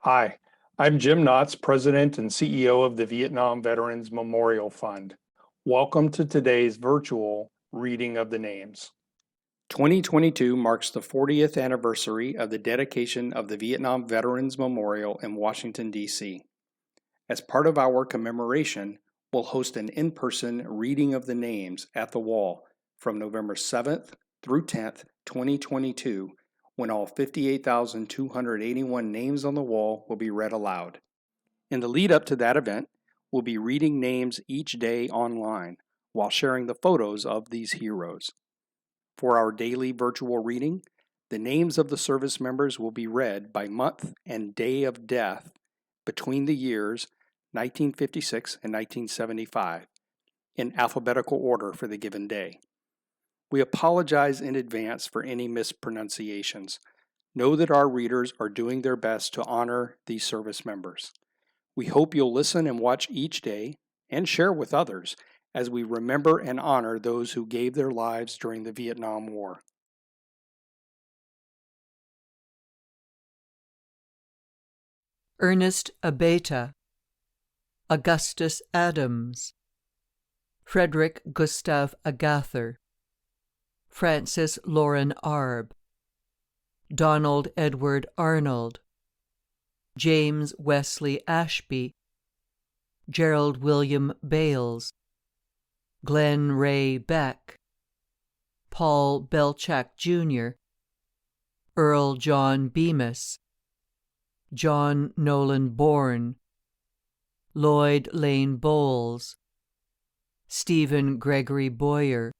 Hi, I'm Jim Knotts, President and CEO of the Vietnam Veterans Memorial Fund. Welcome to today's virtual reading of the names. 2022 marks the 40th anniversary of the dedication of the Vietnam Veterans Memorial in Washington, D.C. As part of our commemoration, we'll host an in-person reading of the names at the wall from November 7th through 10th, 2022, when all 58,281 names on the wall will be read aloud. In the lead up to that event, we'll be reading names each day online while sharing the photos of these heroes. For our daily virtual reading, the names of the service members will be read by month and day of death between the years 1956 and 1975 in alphabetical order for the given day. We apologize in advance for any mispronunciations. Know that our readers are doing their best to honor these service members. We hope you'll listen and watch each day and share with others as we remember and honor those who gave their lives during the Vietnam War. Ernest Abeyta, Augustus Adams, Frederick Gustav Agather, Francis Lauren Arb, Donald Edward Arnold, James Wesley Ashby, Gerald William Bales, Glenn Ray Beck, Paul Belchak Jr., Earl John Bemis, John Nolan Bourne, Lloyd Lane Bowles, Stephen Gregory Boyer,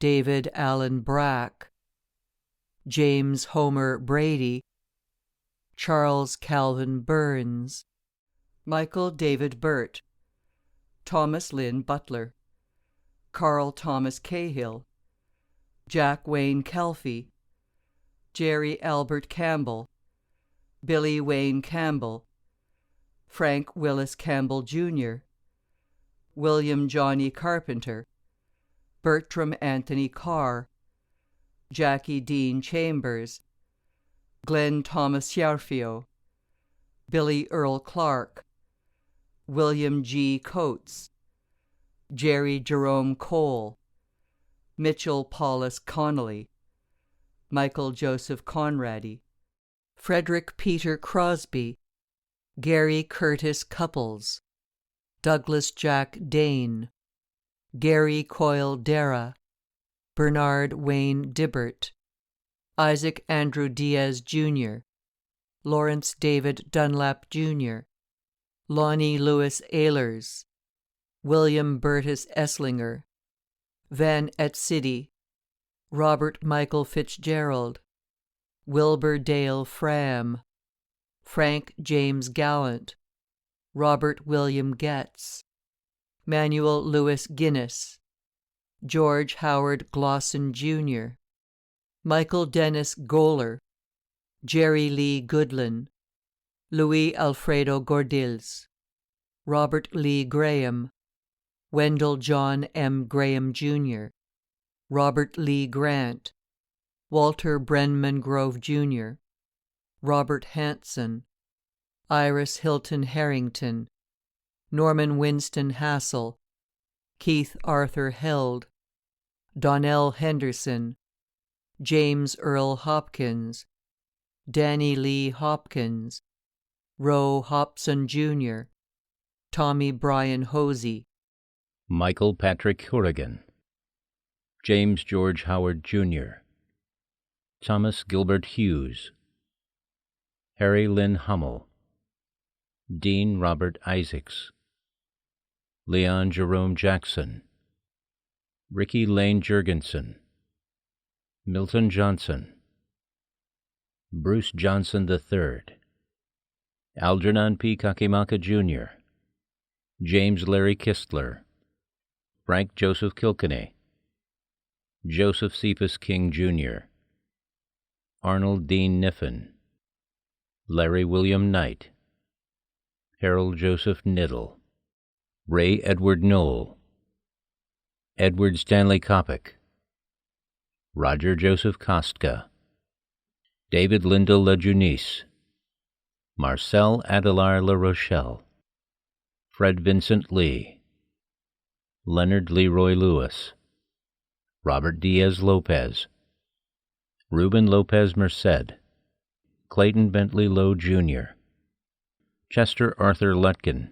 David Allen Brack, James Homer Brady, Charles Calvin Burns, Michael David Burt, Thomas Lynn Butler, Carl Thomas Cahill, Jack Wayne Kelfie, Jerry Albert Campbell, Billy Wayne Campbell, Frank Willis Campbell Jr., William Johnny Carpenter, Bertram Anthony Carr, Jackie Dean Chambers, Glenn Thomas Yarfio, Billy Earl Clark, William G. Coates, Jerry Jerome Cole, Mitchell Paulus Connolly, Michael Joseph Conradi, Frederick Peter Crosby, Gary Curtis Couples, Douglas Jack Dane, Gary Coyle Dara, Bernard Wayne Dibbert, Isaac Andrew Diaz Jr., Lawrence David Dunlap Jr., Lonnie Lewis Ehlers, William Burtis Esslinger, Van Etcidi, Robert Michael Fitzgerald, Wilbur Dale Fram, Frank James Gallant, Robert William Getz, Manuel Lewis Guinness, George Howard Glosson Jr., Michael Dennis Goler, Jerry Lee Goodlin, Louis Alfredo Gordills, Robert Lee Graham, Wendell John M. Graham Jr., Robert Lee Grant, Walter Brenman Grove Jr., Robert Hanson, Iris Hilton Harrington, Norman Winston Hassel, Keith Arthur Held, Donnell Henderson, James Earl Hopkins, Danny Lee Hopkins, Roe Hobson Jr., Tommy Bryan Hosey, Michael Patrick Hourigan, James George Howard Jr., Thomas Gilbert Hughes, Harry Lynn Hummel, Dean Robert Isaacs, Leon Jerome Jackson, Ricky Lane Jurgensen, Milton Johnson, Bruce Johnson III, Algernon P. Kakimaka Jr., James Larry Kistler, Frank Joseph Kilkenny, Joseph Cephas King Jr., Arnold Dean Niffen, Larry William Knight, Harold Joseph Niddle, Ray Edward Knoll, Edward Stanley Kopic, Roger Joseph Kostka, David Lyndall LeJeunesse, Marcel Adelar La Rochelle, Fred Vincent Lee, Leonard Leroy Lewis, Robert Diaz Lopez, Ruben Lopez Merced, Clayton Bentley Lowe Jr., Chester Arthur Lutkin,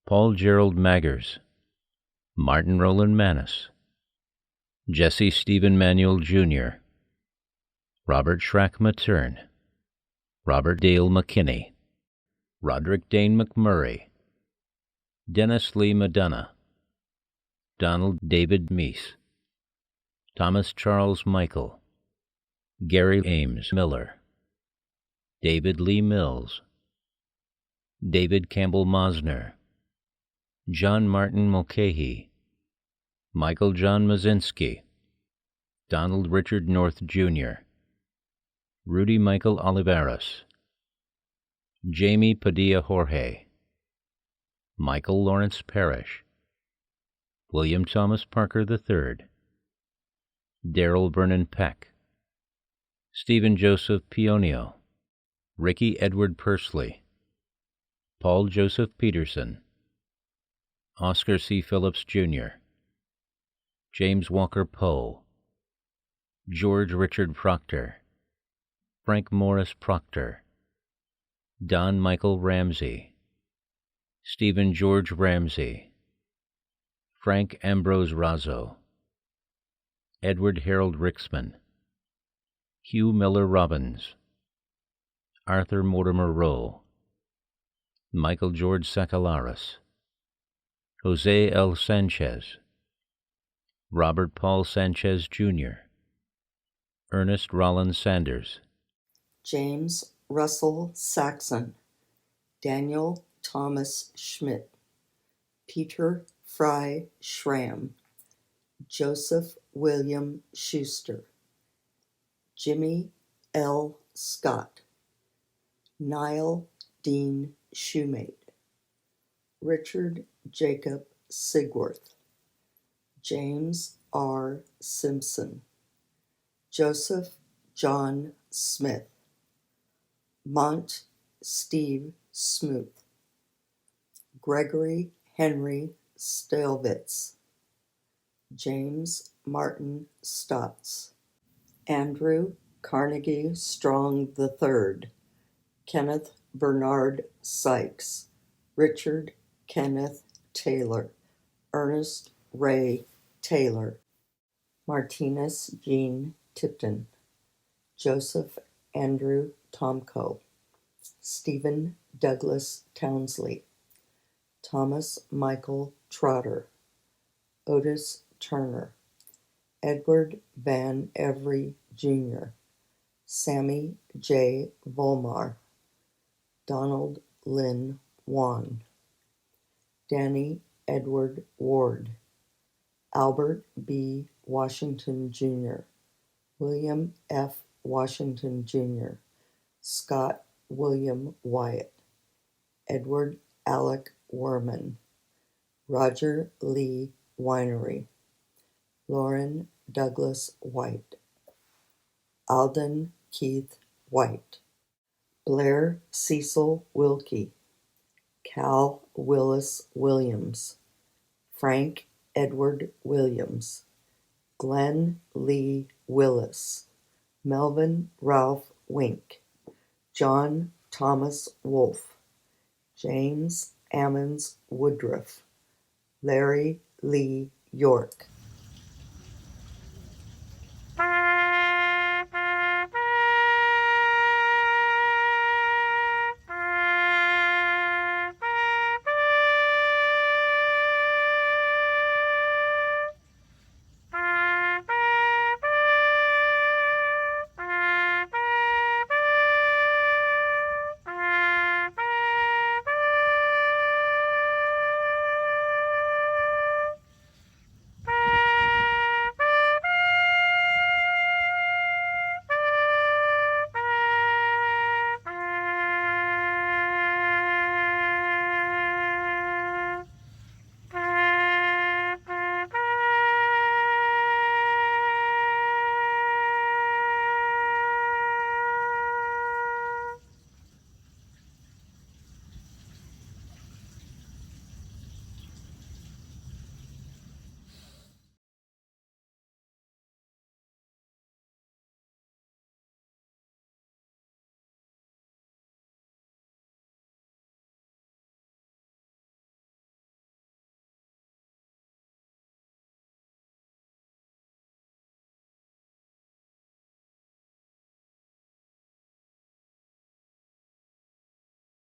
Paul Gerald Maggers, Martin Roland Manis, Jesse Stephen Manuel Jr., Robert Schrack Matern, Robert Dale McKinney, Roderick Dane McMurray, Dennis Lee Madonna, Donald David Meese, Thomas Charles Michael, Gary Ames Miller, David Lee Mills, David Campbell Mosner, John Martin Mulcahy, Michael John Mazinski, Donald Richard North Jr., Rudy Michael Oliveras, Jamie Padilla Jorge, Michael Lawrence Parrish, William Thomas Parker III, Darrell Vernon Peck, Stephen Joseph Pionio, Ricky Edward Pursley, Paul Joseph Peterson, Oscar C. Phillips Jr., James Walker Poe, George Richard Proctor, Frank Morris Proctor, Don Michael Ramsey, Stephen George Ramsey, Frank Ambrose Razzo, Edward Harold Rixman, Hugh Miller Robbins, Arthur Mortimer Rowe, Michael George Sakalaris, Jose L. Sanchez, Robert Paul Sanchez Jr., Ernest Rollins Sanders, James Russell Saxon, Daniel Thomas Schmidt, Peter Fry Schramm, Joseph William Schuster, Jimmy L. Scott, Niall Dean Shoemate, Richard Jacob Sigworth, James R. Simpson, Joseph John Smith, Mont Steve Smoot, Gregory Henry Stelvitz, James Martin Stotts, Andrew Carnegie Strong III, Kenneth Bernard Sykes, Richard Kenneth Taylor, Ernest Ray Taylor, Martinez Jean Tipton, Joseph Andrew Tomko, Stephen Douglas Townsley, Thomas Michael Trotter, Otis Turner, Edward Van Every Jr., Sammy J. Volmar, Donald Lynn Wan, Danny Edward Ward, Albert B. Washington Jr., William F. Washington Jr., Scott William Wyatt, Edward Alec Werman, Roger Lee Winery, Lauren Douglas White, Alden Keith White, Blair Cecil Wilkie, Cal Willis Williams, Frank Edward Williams, Glenn Lee Willis, Melvin Ralph Wink, John Thomas Wolfe, James Ammons Woodruff, Larry Lee York,